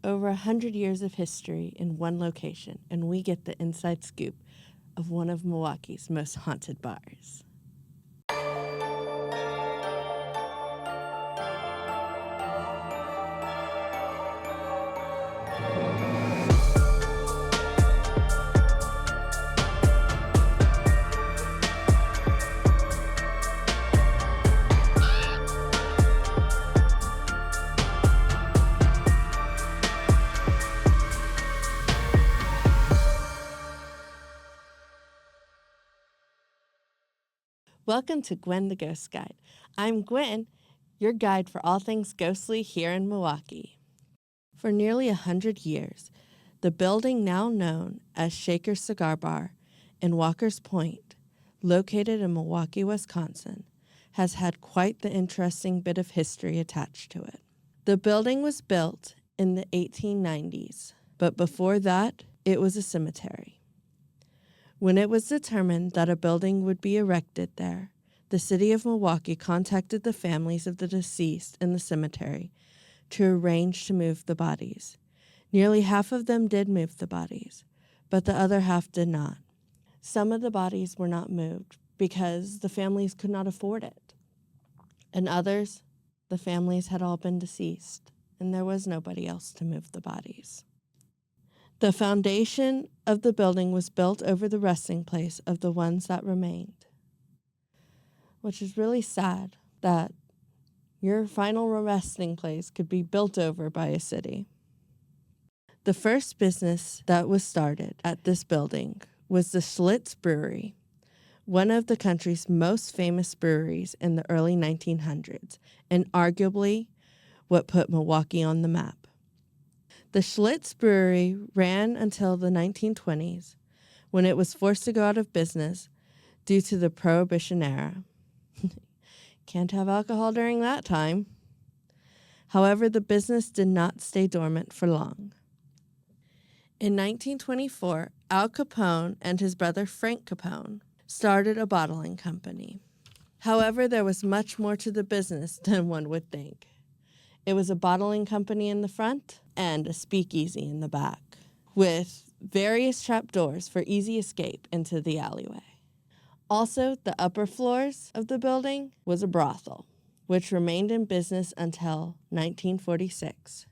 Over 100 years of history in one location, and we get the inside scoop of one of Milwaukee's most haunted bars. Welcome to Gwen the Ghost Guide. I'm Gwen, your guide for all things ghostly here in Milwaukee. For nearly 100 years, the building now known as Shaker's Cigar Bar in Walker's Point, located in Milwaukee, Wisconsin, has had quite the interesting bit of history attached to it. The building was built in the 1890s, but before that, it was a cemetery. When it was determined that a building would be erected there, the city of Milwaukee contacted the families of the deceased in the cemetery to arrange to move the bodies. Nearly half of them did move the bodies, but the other half did not. Some of the bodies were not moved because the families could not afford it. And others, the families had all been deceased, and there was nobody else to move the bodies. The foundation of the building was built over the resting place of the ones that remained, which is really sad that your final resting place could be built over by a city. The first business that was started at this building was the Schlitz Brewery, one of the country's most famous breweries in the early 1900s, and arguably what put Milwaukee on the map. The Schlitz Brewery ran until the 1920s, when it was forced to go out of business due to the Prohibition era. Can't have alcohol during that time. However, the business did not stay dormant for long. In 1924, Al Capone and his brother Frank Capone started a bottling company. However, there was much more to the business than one would think. It was a bottling company in the front and a speakeasy in the back, with various trapdoors for easy escape into the alleyway. Also, the upper floors of the building was a brothel, which remained in business until 1946.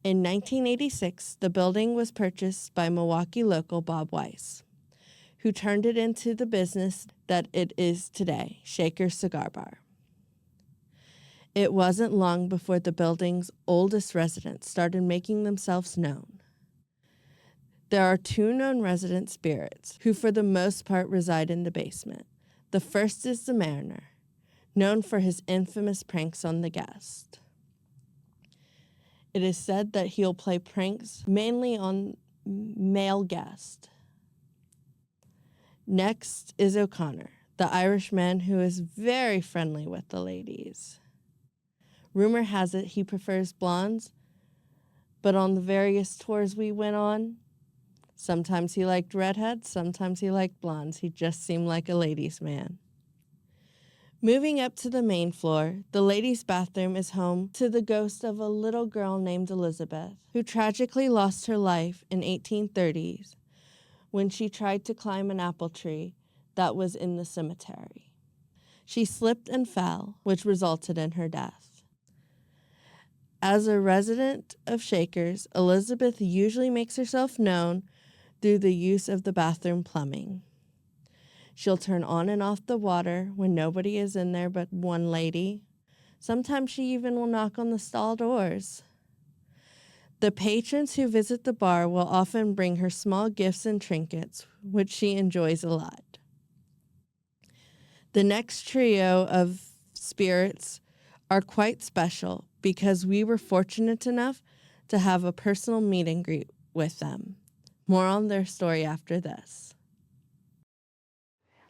In 1986, the building was purchased by Milwaukee local Bob Weiss, who turned it into the business that it is today, Shaker's Cigar Bar. It wasn't long before the building's oldest residents started making themselves known. There are two known resident spirits who for the most part reside in the basement. The first is the Mariner, known for his infamous pranks on the guest. It is said that he'll play pranks mainly on male guests. Next is O'Connor, the Irishman who is very friendly with the ladies. Rumor has it he prefers blondes, but on the various tours we went on, sometimes he liked redheads, sometimes he liked blondes. He just seemed like a ladies' man. Moving up to the main floor, the ladies' bathroom is home to the ghost of a little girl named Elizabeth, who tragically lost her life in 1830s when she tried to climb an apple tree that was in the cemetery. She slipped and fell, which resulted in her death. As a resident of Shaker's, Elizabeth usually makes herself known through the use of the bathroom plumbing. She'll turn on and off the water when nobody is in there but one lady. Sometimes she even will knock on the stall doors. The patrons who visit the bar will often bring her small gifts and trinkets, which she enjoys a lot. The next trio of spirits are quite special because we were fortunate enough to have a personal meet and greet with them. More on their story after this.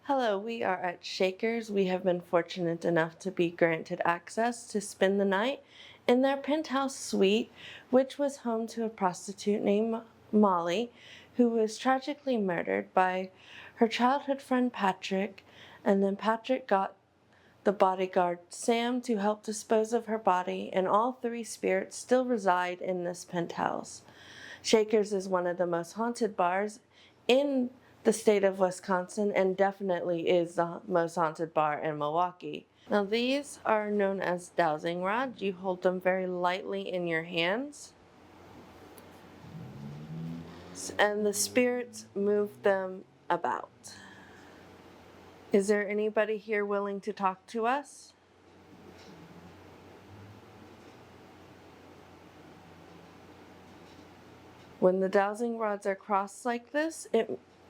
Hello, we are at Shaker's. We have been fortunate enough to be granted access to spend the night in their penthouse suite, which was home to a prostitute named Molly, who was tragically murdered by her childhood friend Patrick, and then Patrick got the bodyguard Sam to help dispose of her body, and all three spirits still reside in this penthouse. Shakers is one of the most haunted bars in the state of Wisconsin and definitely is the most haunted bar in Milwaukee. Now these are known as dowsing rods. You hold them very lightly in your hands, and the spirits move them about. Is there anybody here willing to talk to us? When the dowsing rods are crossed like this,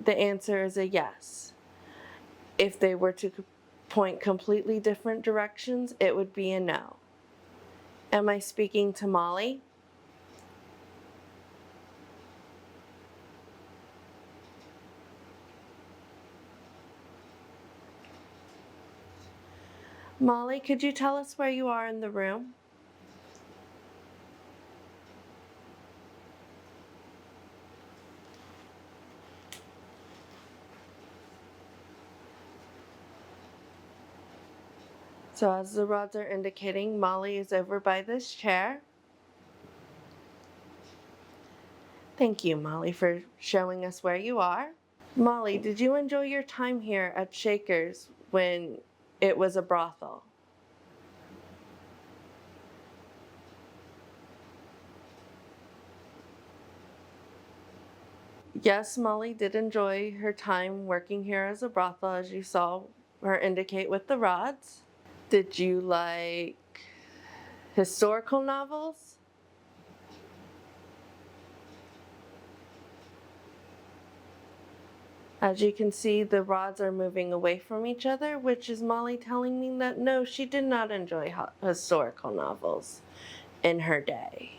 the answer is a yes. If they were to point completely different directions, it would be a no. Am I speaking to Molly? Molly, could you tell us where you are in the room? So as the rods are indicating, Molly is over by this chair. Thank you, Molly, for showing us where you are. Molly, did you enjoy your time here at Shakers when it was a brothel? Yes, Molly did enjoy her time working here as a brothel, as you saw her indicate with the rods. Did you like historical novels? As you can see, the rods are moving away from each other, which is Molly telling me that no, she did not enjoy historical novels in her day.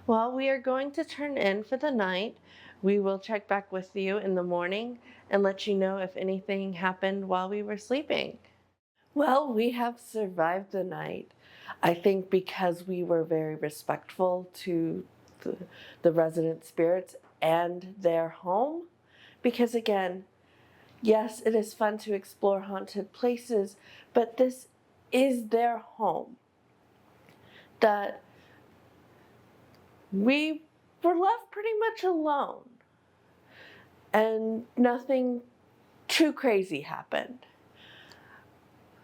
Well, we are going to turn in for the night. We will check back with you in the morning and let you know if anything happened while we were sleeping. Well, we have survived the night. I think because we were very respectful to the resident spirits and their home. Because again, yes, it is fun to explore haunted places, but this is their home. That we were left pretty much alone. And nothing too crazy happened.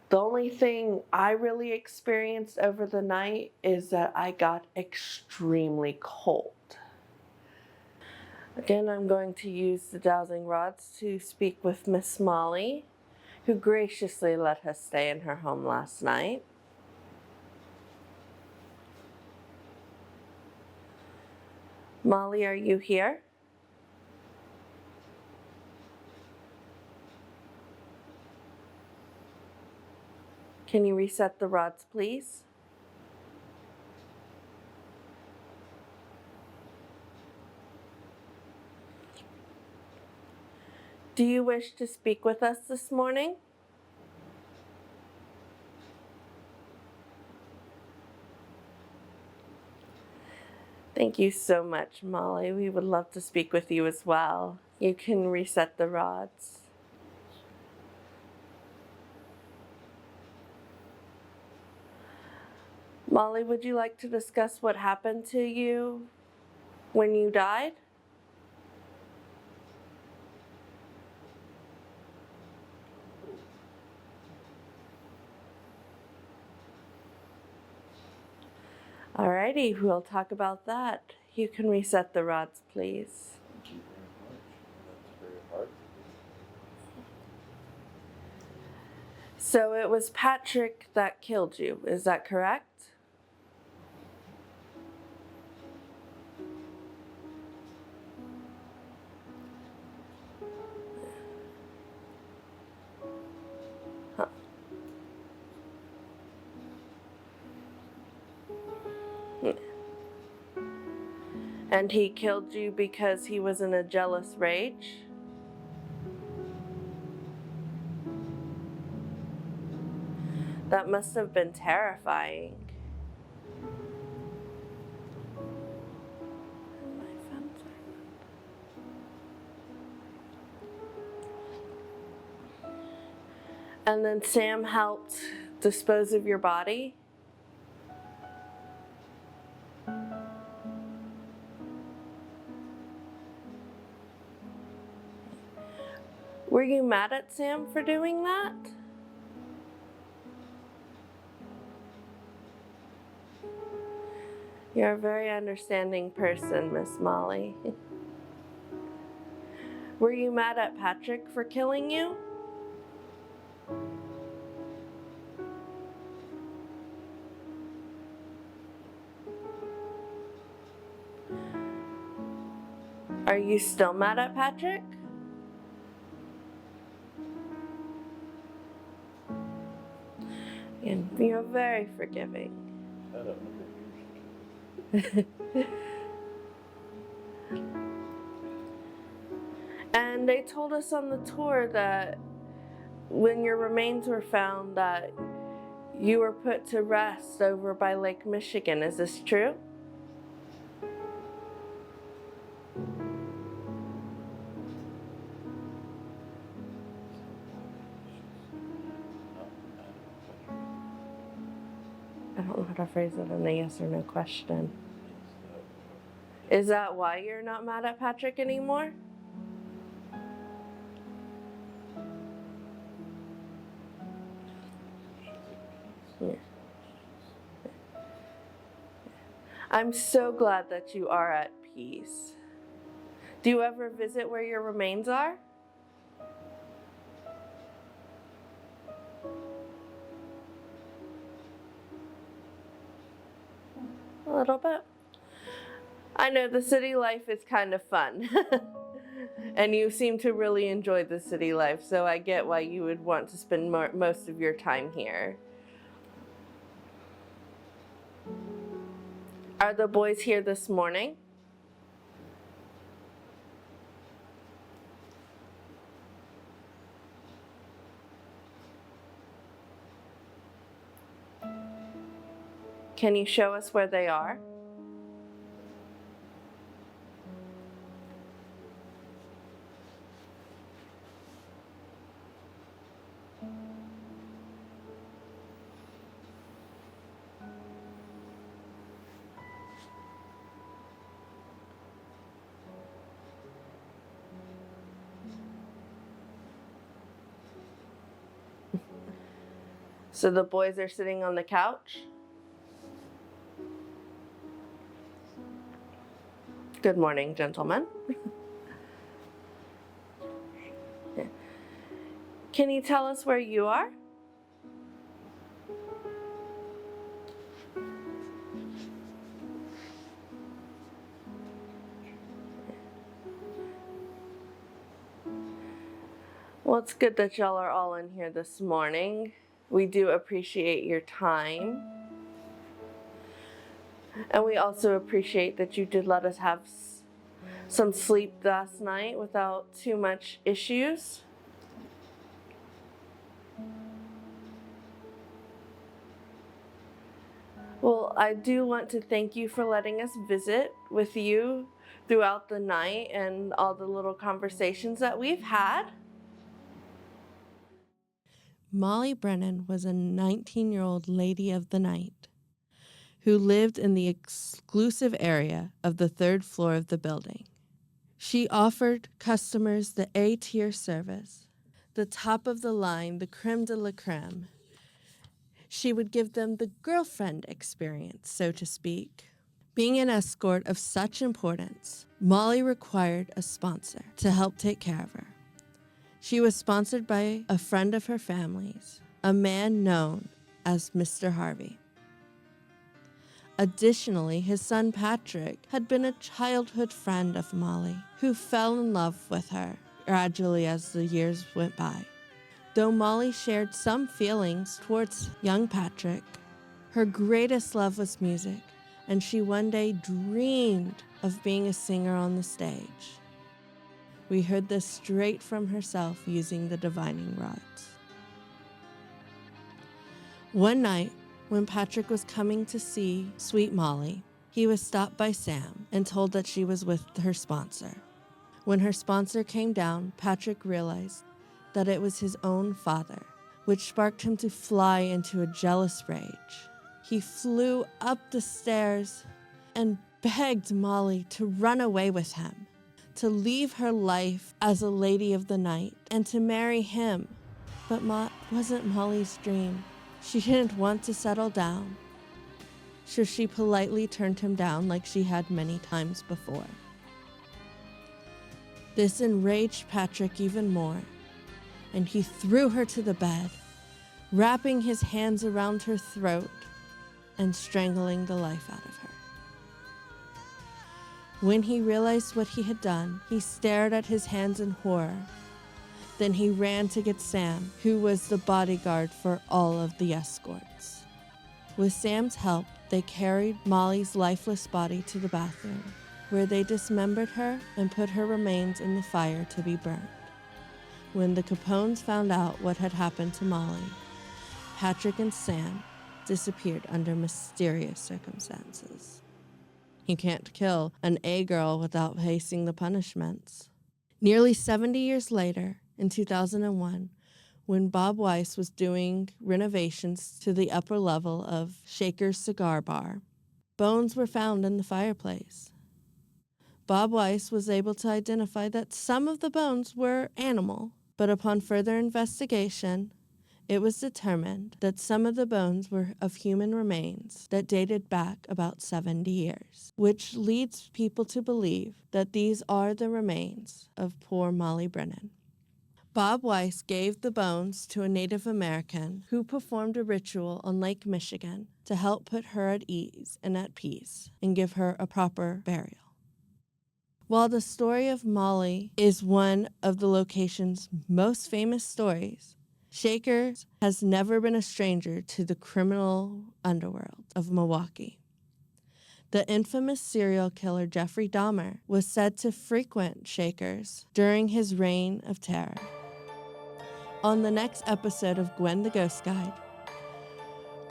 The only thing I really experienced over the night is that I got extremely cold. Again, I'm going to use the dowsing rods to speak with Miss Molly, who graciously let us stay in her home last night. Molly, are you here? Can you reset the rods, please? Do you wish to speak with us this morning? Thank you so much, Molly. We would love to speak with you as well. You can reset the rods. Molly, would you like to discuss what happened to you when you died? Alrighty, we'll talk about that. You can reset the rods, please. Thank you very much. That's very hard. So it was Patrick that killed you, is that correct? Huh. And he killed you because he was in a jealous rage? That must have been terrifying. And then Sam helped dispose of your body? Were you mad at Sam for doing that? You're a very understanding person, Miss Molly. Were you mad at Patrick for killing you? Are you still mad at Patrick? And you're very forgiving. Shut up, look at And they told us on the tour that when your remains were found that you were put to rest over by Lake Michigan. Is this true? I don't know how to phrase it in a yes or no question. Is that why you're not mad at Patrick anymore? Yeah. I'm so glad that you are at peace. Do you ever visit where your remains are? A little bit. I know the city life is kind of fun. And you seem to really enjoy the city life, so I get why you would want to spend most of your time here. Are the boys here this morning? Can you show us where they are? So the boys are sitting on the couch? Good morning, gentlemen. Yeah. Can you tell us where you are? Well, it's good that y'all are all in here this morning. We do appreciate your time. And we also appreciate that you did let us have some sleep last night without too much issues. Well, I do want to thank you for letting us visit with you throughout the night and all the little conversations that we've had. Molly Brennan was a 19-year-old lady of the night who lived in the exclusive area of the third floor of the building. She offered customers the A-tier service, the top of the line, the creme de la creme. She would give them the girlfriend experience, so to speak. Being an escort of such importance, Molly required a sponsor to help take care of her. She was sponsored by a friend of her family's, a man known as Mr. Harvey. Additionally, his son Patrick had been a childhood friend of Molly, who fell in love with her gradually as the years went by. Though Molly shared some feelings towards young Patrick, her greatest love was music, and she one day dreamed of being a singer on the stage. We heard this straight from herself using the divining rods. One night, when Patrick was coming to see Sweet Molly, he was stopped by Sam and told that she was with her sponsor. When her sponsor came down, Patrick realized that it was his own father, which sparked him to fly into a jealous rage. He flew up the stairs and begged Molly to run away with him, to leave her life as a lady of the night, and to marry him. But wasn't Molly's dream. She didn't want to settle down, so she politely turned him down like she had many times before. This enraged Patrick even more, and he threw her to the bed, wrapping his hands around her throat and strangling the life out of her. When he realized what he had done, he stared at his hands in horror. Then he ran to get Sam, who was the bodyguard for all of the escorts. With Sam's help, they carried Molly's lifeless body to the bathroom, where they dismembered her and put her remains in the fire to be burned. When the Capones found out what had happened to Molly, Patrick and Sam disappeared under mysterious circumstances. You can't kill an A-girl without facing the punishments. Nearly 70 years later, in 2001, when Bob Weiss was doing renovations to the upper level of Shaker's Cigar Bar, bones were found in the fireplace. Bob Weiss was able to identify that some of the bones were animal, but upon further investigation, it was determined that some of the bones were of human remains that dated back about 70 years, which leads people to believe that these are the remains of poor Molly Brennan. Bob Weiss gave the bones to a Native American who performed a ritual on Lake Michigan to help put her at ease and at peace and give her a proper burial. While the story of Molly is one of the location's most famous stories, Shaker's has never been a stranger to the criminal underworld of Milwaukee. The infamous serial killer Jeffrey Dahmer was said to frequent Shaker's during his reign of terror. On the next episode of Gwen the Ghost Guide,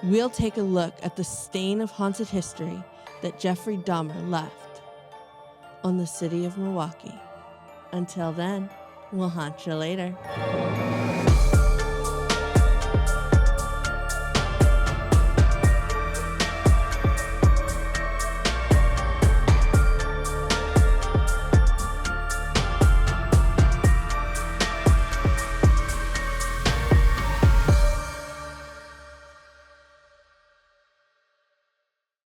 we'll take a look at the stain of haunted history that Jeffrey Dahmer left on the city of Milwaukee. Until then, we'll haunt you later.